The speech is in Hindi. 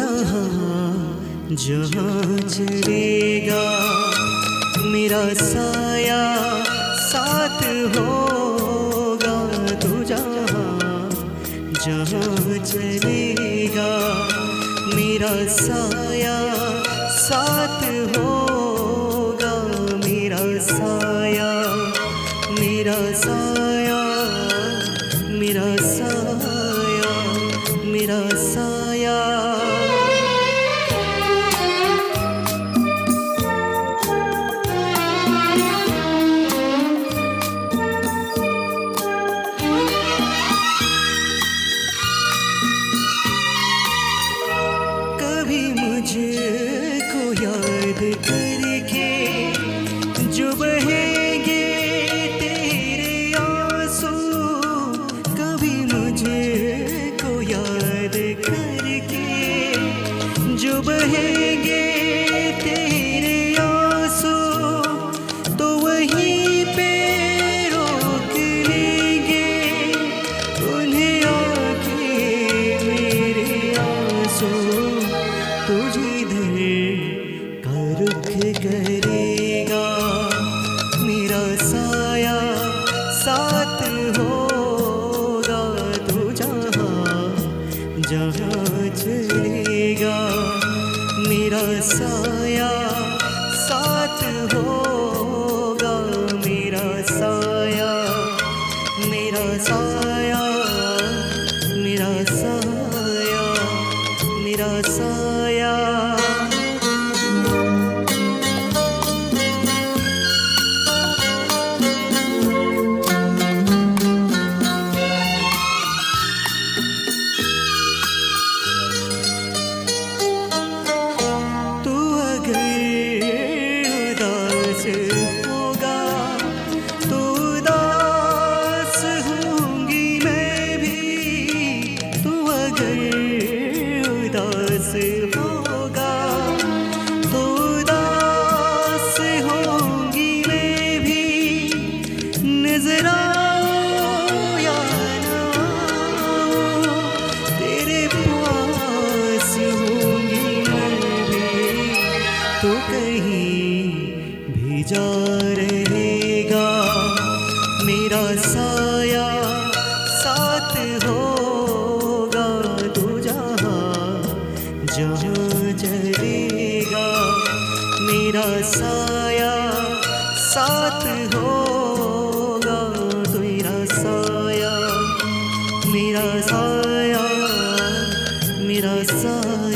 जहाँ जहाँ चलेगा मेरा साया साथ होगा। तू जहाँ जहाँ चलेगा मेरा साया साथ होगा। मेरा साया मेरा साया मेरा साया मेरा साया। कभी मुझको याद करके जो बहेंगे तेरे आंसू, कभी मुझको याद करके जो बहेंगे तेरे आंसू, तो वहीं पे रोक लेंगे उन्हें आके मेरे आंसू। तू जिधर का रुख करेगा मेरा साया साथ होगा। तू जहाँ जहाँ चलेगा मेरा साया साथ होगा। मेरा साया मेरा साया मेरा साया मेरा साया। तू अगर उदास होगा तो उदास होंगी मैं भी। तू अगर उदास होगा तो उदास होंगी मैं भी। नजर आओ या ना आओ तेरे पास होंगी मैं भी। तो कहीं भी जा रहेगा मेरा साया साथ होगा। तू जहाँ जहाँ चलेगा मेरा साया साथ होगा। तेरा साया मेरा साया मेरा साया।